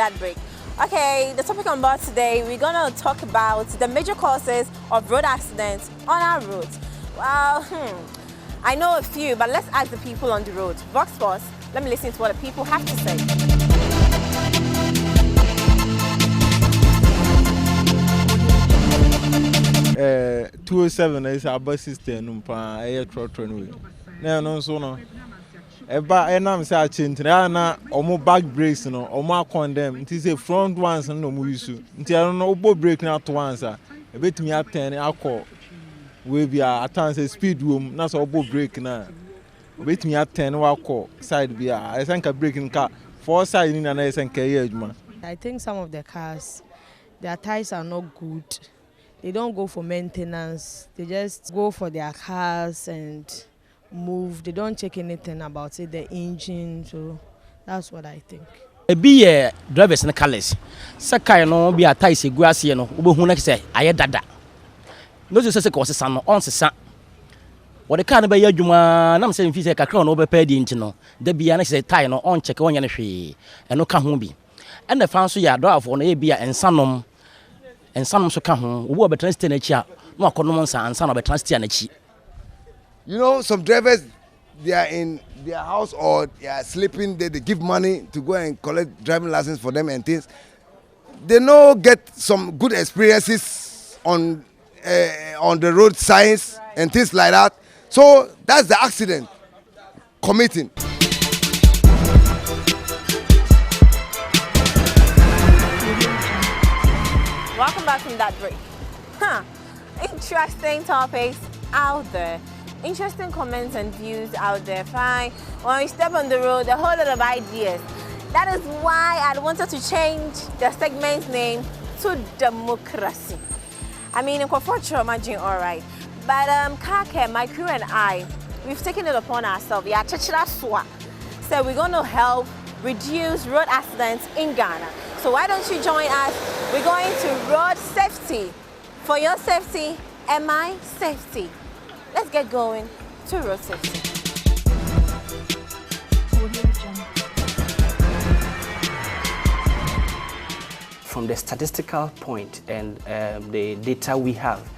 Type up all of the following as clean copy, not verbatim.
that break. Okay, the topic on board today, we're gonna talk about the major causes of road accidents on our roads. Well, I know a few, but let's ask the people on the road. Vox Sports, let me listen to what the people have to say. 207 is our bus system. I no, no, so no. Eba enam say achintra na omo back brakes no omo condemn nti say front ones no mo use nti no obo brake na to once a ebetimi aten akọ we bia atan say speed wom na so obo brake na ebetimi aten wakọ side bia I think a brake nka four side ni na esenka ye adwuma. I think some of the cars, their tires are not good. They don't go for maintenance. They just go for their cars and move. They don't check anything about it, the engine. So that's what I think. Be drivers in the colors. Sakai no be a tires guasi no. Ubu huna say aye dada. No just say cause san on sa. What the car be yadwuma na say fi say kakra no be pay the engine no. Da bia na say tire no on check won ye no hwe. Eno ka ho bi. And the fan so ya drive for no be a ensanom so ka ho. Ubu be transit na chi a no akonom nsa ansa no be transit na chi. You know, some drivers, they are in their house or they are sleeping. They give money to go and collect driving license for them and things. They no get some good experiences on the road signs and things like that. So that's the accident committing. Welcome back from that break. Interesting topics out there. Interesting comments and views out there. Fine. When we step on the road, a whole lot of ideas. That is why I wanted to change the segment's name to Democracy. I mean, in Kofocho, imagine all right. But Kake, my crew and I, we've taken it upon ourselves. Yeah, so we're going to help reduce road accidents in Ghana. So why don't you join us? We're going to road safety. For your safety and my safety. Let's get going to road safety. From the statistical point and the data we have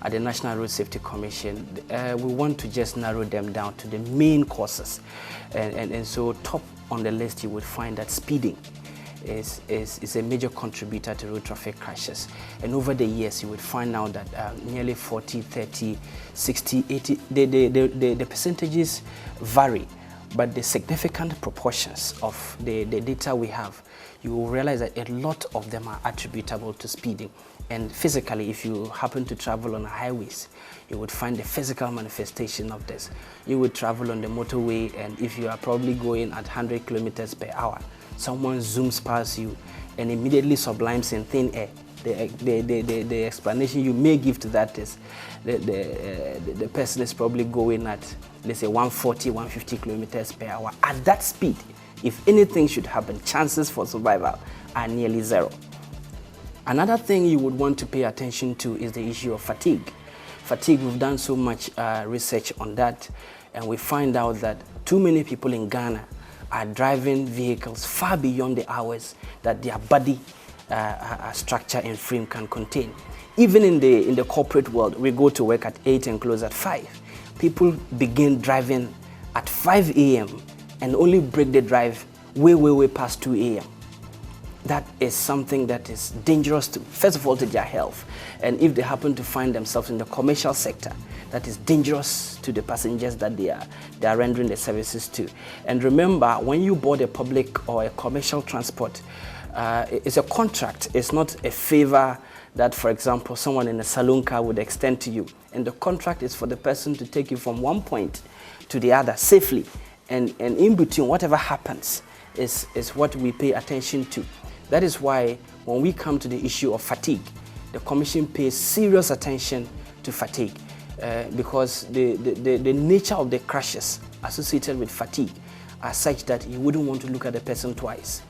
at the National Road Safety Commission, we want to just narrow them down to the main causes. And so top on the list you would find that speeding is a major contributor to road traffic crashes. And over the years, you would find out that nearly 40, 30, 60, 80, the percentages vary, but the significant proportions of the data we have, you will realize that a lot of them are attributable to speeding. And physically, if you happen to travel on highways, you would find the physical manifestation of this. You would travel on the motorway, and if you are probably going at 100 kilometers per hour, someone zooms past you and immediately sublimes in thin air. The explanation you may give to that is the person is probably going at, let's say, 140, 150 kilometers per hour. At that speed, if anything should happen, chances for survival are nearly zero. Another thing you would want to pay attention to is the issue of fatigue. Fatigue, we've done so much research on that, and we find out that too many people in Ghana are driving vehicles far beyond the hours that their body structure and frame can contain. Even in the corporate world, we go to work at 8 and close at 5. People begin driving at 5 a.m. and only break the drive way past 2 a.m. That is something that is dangerous to, first of all, to their health. And if they happen to find themselves in the commercial sector, that is dangerous to the passengers that they are rendering the services to. And remember, when you board a public or a commercial transport, it's a contract. It's not a favor that, for example, someone in a saloon car would extend to you. And the contract is for the person to take you from one point to the other safely. And in between, whatever happens is what we pay attention to. That is why when we come to the issue of fatigue, the Commission pays serious attention to fatigue because the nature of the crashes associated with fatigue are such that you wouldn't want to look at the person twice.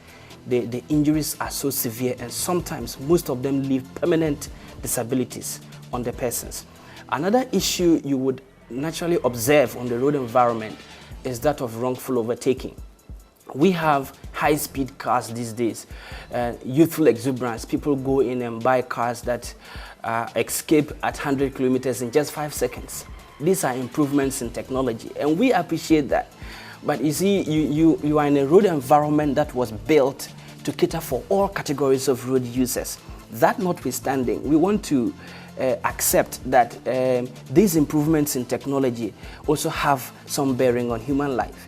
The injuries are so severe, and sometimes most of them leave permanent disabilities on the persons. Another issue you would naturally observe on the road environment is that of wrongful overtaking. We have high-speed cars these days, youthful exuberance. People go in and buy cars that escape at 100 kilometers in just 5 seconds. These are improvements in technology, and we appreciate that. But you see, you are in a road environment that was built to cater for all categories of road users. That notwithstanding, we want to accept that these improvements in technology also have some bearing on human life.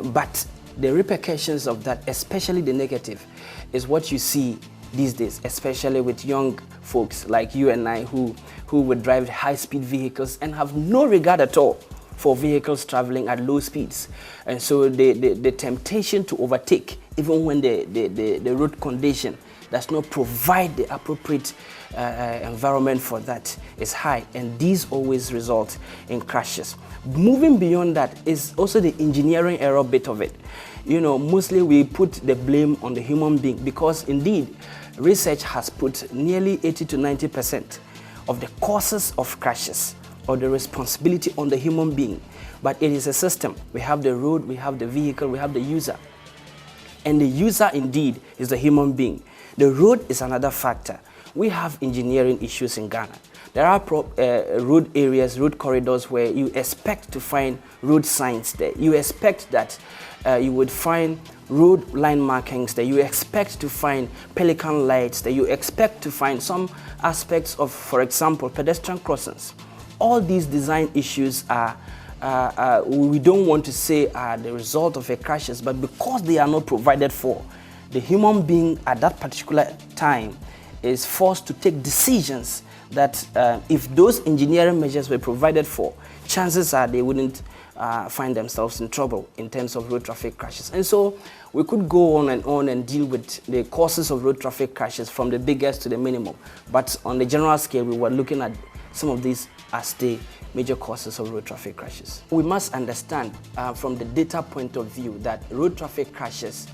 But the repercussions of that, especially the negative, is what you see these days, especially with young folks like you and I who would drive high-speed vehicles and have no regard at all for vehicles traveling at low speeds. And so the temptation to overtake, even when the road condition does not provide the appropriate environment for that, is high, and these always result in crashes. Moving beyond that is also the engineering error bit of it. You know, mostly we put the blame on the human being, because indeed research has put nearly 80 to 90% of the causes of crashes or the responsibility on the human being. But it is a system. We have the road, we have the vehicle, we have the user. And the user indeed is the human being. The road is another factor. We have engineering issues in Ghana. There are road areas, road corridors where you expect to find road signs there. You expect that you would find road line markings there. You expect to find pelican lights there. You expect to find some aspects of, for example, pedestrian crossings. All these design issues are, we don't want to say are the result of a crashes, but because they are not provided for, the human being at that particular time is forced to take decisions that if those engineering measures were provided for, chances are they wouldn't find themselves in trouble in terms of road traffic crashes. And so we could go on and deal with the causes of road traffic crashes from the biggest to the minimum. But on the general scale, we were looking at some of these as the major causes of road traffic crashes. We must understand from the data point of view that road traffic crashes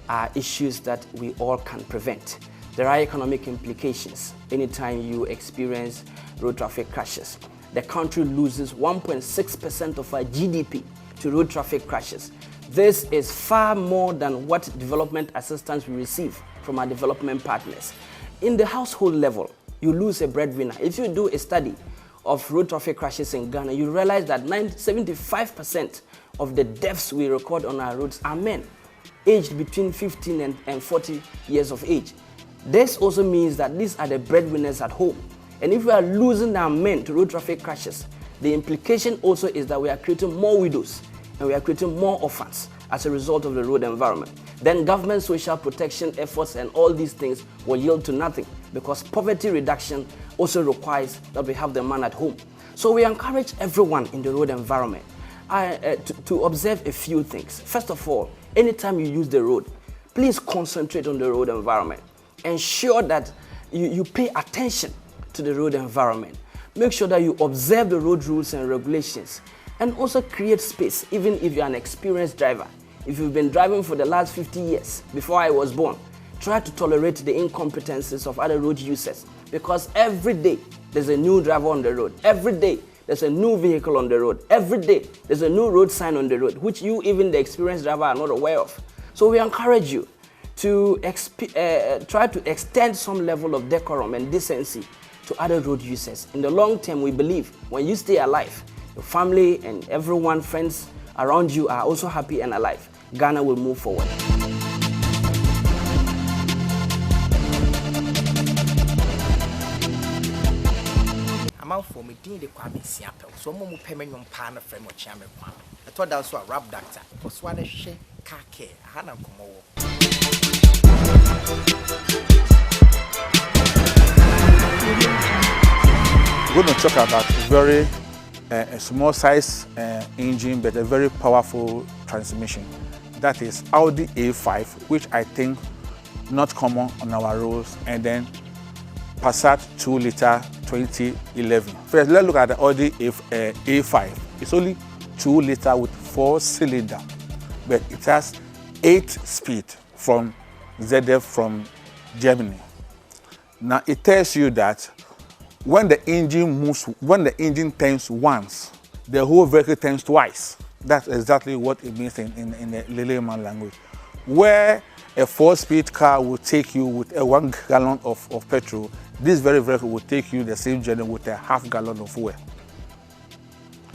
are issues that we all can prevent. There are economic implications anytime you experience road traffic crashes. The country loses 1.6% of our GDP to road traffic crashes. This is far more than what development assistance we receive from our development partners. In the household level, you lose a breadwinner. If you do a study of road traffic crashes in Ghana, you realize that 75% of the deaths we record on our roads are men, aged between 15 and 40 years of age. This also means that these are the breadwinners at home. And if we are losing our men to road traffic crashes, the implication also is that we are creating more widows and we are creating more orphans as a result of the road environment. Then government social protection efforts and all these things will yield to nothing, because poverty reduction also requires that we have the man at home. So we encourage everyone in the road environment to observe a few things. First of all, anytime you use the road, please concentrate on the road environment. Ensure that you pay attention to the road environment. Make sure that you observe the road rules and regulations, and also create space. Even if you're an experienced driver, if you've been driving for the last 50 years before I was born, try to tolerate the incompetencies of other road users, because every day there's a new driver on the road. Every day there's a new vehicle on the road. Every day there's a new road sign on the road, which you, even the experienced driver, are not aware of. So we encourage you to try to extend some level of decorum and decency to other road users. In the long term, we believe when you stay alive, your family and everyone, friends around you are also happy and alive, Ghana will move forward. For me, the Kwame Siapel, so more payment on Pana Frame or Chamber. I thought that was a rap doctor, was one a shake, kake, Hannah Como. We're going to talk about a very small size engine, but a very powerful transmission. That is Audi A5, which I think not common on our roads, and then Passat 2-liter 2011. First, let's look at the Audi A5. It's only 2-liter with 4-cylinder, but it has 8 speed from ZF from Germany. Now it tells you that when the engine moves, when the engine turns once, the whole vehicle turns twice. That's exactly what it means in the layman language. Where a 4-speed car will take you with a 1 gallon of petrol, this very vehicle will take you the same journey with a half gallon of fuel.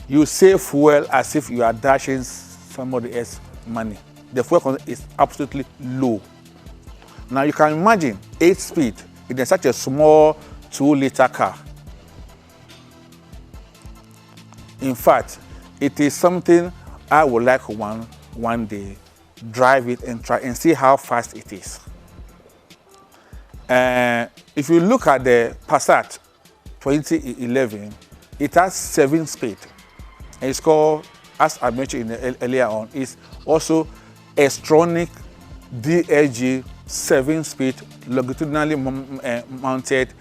You save fuel as if you are dashing somebody else's money. The fuel consumption is absolutely low. Now you can imagine 8-speed in such a small 2-liter car. In fact, it is something I would like one day drive it and try and see how fast it is. If you look at the Passat 2011, it has 7-speed. And it's called, as I mentioned earlier on, it's also S-tronic DLG 7-speed longitudinally mounted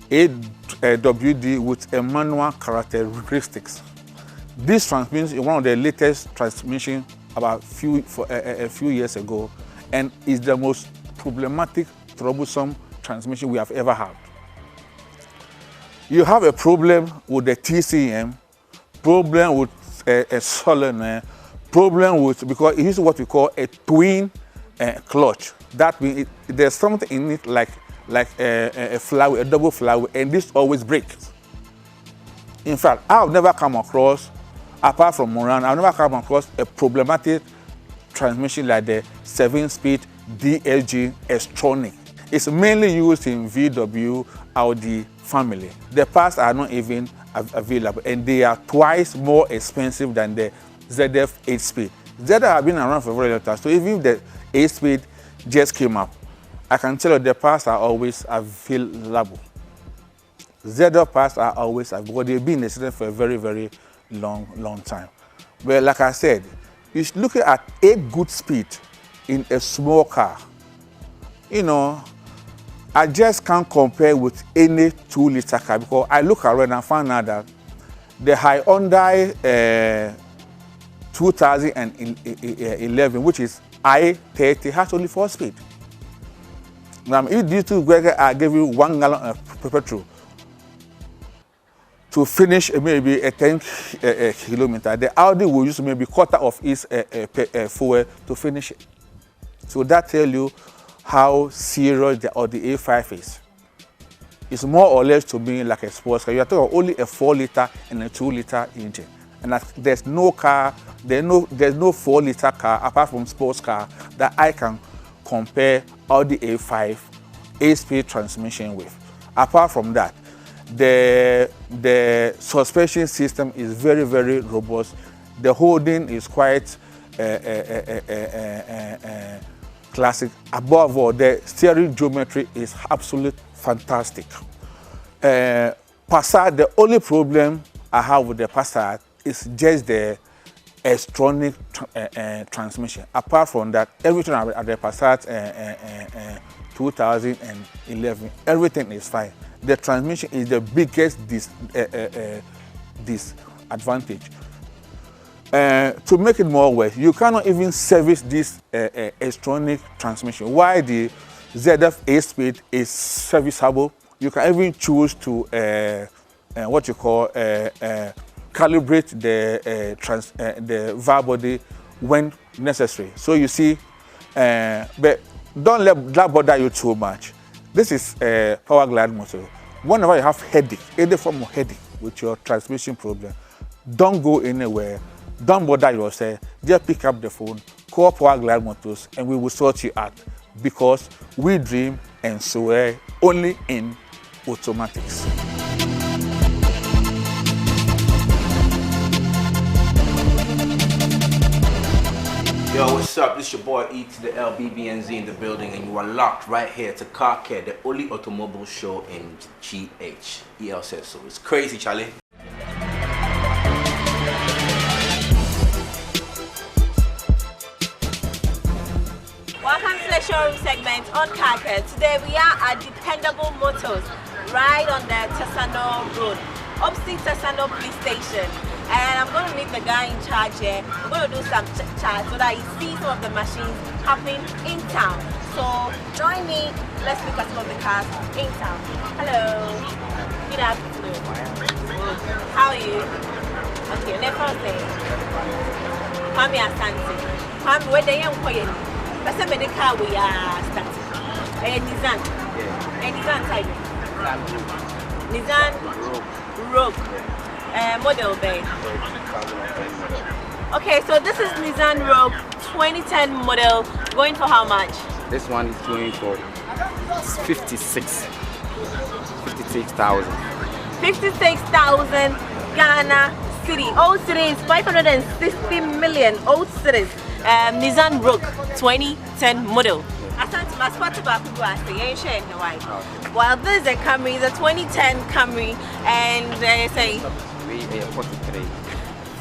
AWD with a manual characteristics. This transmission is one of the latest transmissions about a few years ago, and is the most problematic, troublesome transmission we have ever had. You have a problem with the TCM, problem with a solenoid, problem with, because it is what we call a twin clutch. That means there's something in it like a flywheel, a double flywheel, and this always breaks. In fact, I've never come across, apart from Moran, I've never come across a problematic transmission like the 7-speed DLG S-tronic. It's mainly used in VW, Audi family. The parts are not even available, and they are twice more expensive than the ZF 8-speed. ZF have been around for a very long time, so even if the 8-speed just came up, I can tell you the parts are always available. ZF parts are always available. They've been in the system for a very, very long time. But like I said, you should look at 8 good speed in a small car. You know, I just can't compare with any 2-liter car, because I look around and find out that the Hyundai 2011, which is I-30, has only 4-speed. Now, if these two are giving you 1 gallon of petrol to finish maybe a 10 kilometer, the Audi will use maybe quarter of its fuel to finish it. So that tells you how serious the A5 is. It's more or less to me like a sports car. You are talking only a 4-liter and a 2-liter engine. And there's no car, there's no 4-liter car apart from sports car that I can compare Audi A5 8-speed transmission with. Apart from that, the suspension system is very, very robust. The holding is quite classic. Above all, the steering geometry is absolutely fantastic. Passat, the only problem I have with the Passat is just the S-tronic transmission. Apart from that, everything at the Passat 2011, everything is fine. The transmission is the biggest disadvantage. To make it more worse, you cannot even service this S-tronic transmission. While the ZF 8-speed is serviceable, you can even choose to what you call calibrate the valve body when necessary. So you see, but don't let that bother you too much. This is a power glide motor. Whenever you have headache, any form of headache with your transmission problem, don't go anywhere. Don't bother yourself. Just pick up the phone, call Power Glide Motors, and we will sort you out, because we dream and swear only in automatics. Yo, what's up? This your boy E to the LBBNZ in the building, and you are locked right here to Car Care, the only automobile show in GH. EL says so. It's crazy, Charlie. Welcome to the showroom segment on Car Care. Today we are at Dependable Motors, right on the Tesano Road, opposite Tesano Police Station. And I'm going to meet the guy in charge here. We're going to do some chat so that he sees some of the machines happening in town. So join me. Let's look at some of the cars in town. Hello. Good afternoon. How are you? Okay, let's first say Kwame Asante. Kwame, where they are? But some the car we are starting. Nissan. Yeah. Nissan type. Nissan Nissan Rogue. Model bay. 2010 model. Okay, so this is Nissan Rogue 2010 model. Going for how much? This one is going for 56,000. 56,000 Ghana City. Old City is 560 million. Old Cities. Nissan Rogue 2010 model. Well, this is a Camry, it's a 2010 Camry, and they say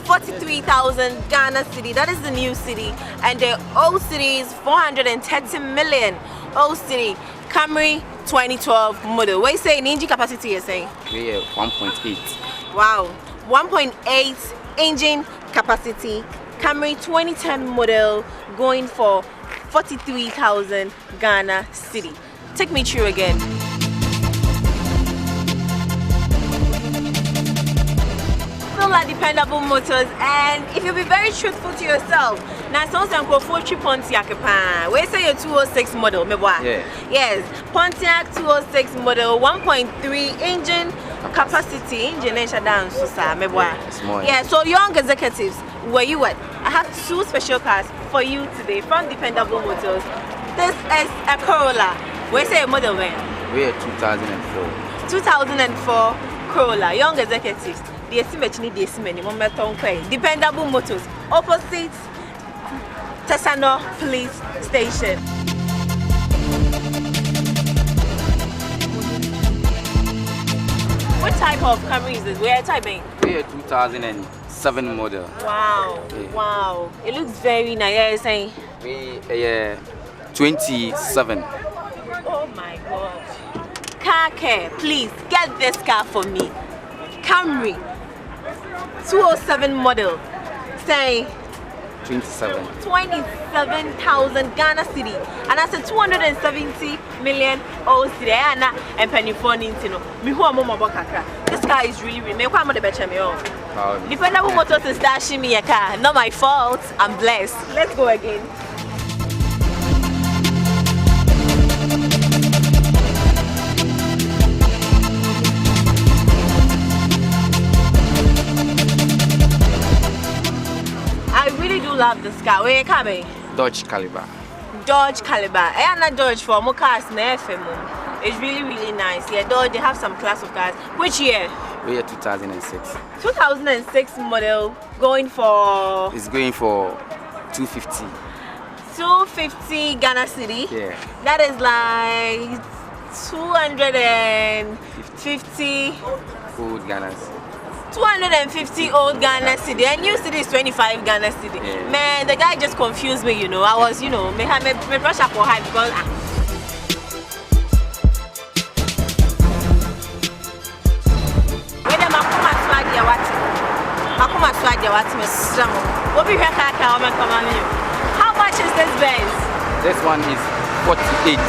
43,000 Ghana City. That is the new city, and the old city is 430 million. Old city Camry 2012 model. What you say in engine capacity? You're saying? 1.8. Wow, 1.8 engine capacity. Camry 2010 model going for 43,000 Ghana City. Take me through again. Still like Dependable Motors, and if you be very truthful to yourself, now some Pontiac Pontiac. Where say your 206 model, Yeah. Yes, Pontiac 206 model, 1.3 engine capacity. Engine down, so yeah. So young executives, where you at? I have two special cars for you today from Dependable Motors. This is a Corolla. Where say your model when? We're 2004. 2004 Corolla. Young executives. Dependable Motors. Opposite Tesano Police Station. What type of Camry is this? Where typing? We're 2007 model. Wow. Yeah. Wow. It looks very nice. Yeah, you're saying? We 27. Oh my God. Car care, please get this car for me. Camry 207 model. Say 27,000 Ghana City, and that's a 270 million old city. And Pennyphone, this car is really Dependable Motors is dashing me a car. Not my fault. I'm blessed. Let's go again. I really do love this car. Where are you coming? Dodge Caliber. Dodge Caliber. I am not Dodge for more cars. It's really, really nice. Yeah, Dodge, they have some class of cars. Which year? We're 2006. 2006 model, going for... It's going for 250. 250 Ghana City. Yeah. That is like 250 Old Ghana City. 250 old Ghana City. And new city is 25 Ghana City. Yeah. Man, the guy just confused me, you know. I was, you know, me brush up for high because how much is this Benz? This one is 48.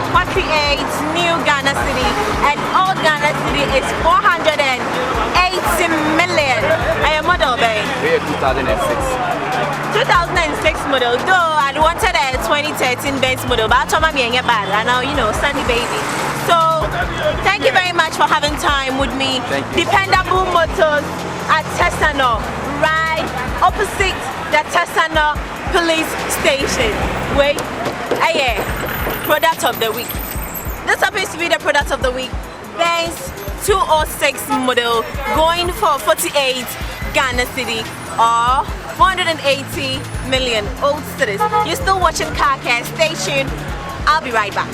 48 new Ghana City, and old Ghana City is 480 million. And your model, babe? We're 2006. 2006 model, though I wanted a 2013 Benz model, but I told me I bad. I know, you know, Sunny baby. So, thank you very much for having time with me. Thank you. Dependable Motors at Tesano, right opposite the Tesano Police Station. Wait, yeah, product of the week. This happens to be the product of the week. Benz 206 model going for 48 Ghana City or 480 million old cities. You're still watching Car Care. Stay tuned. I'll be right back.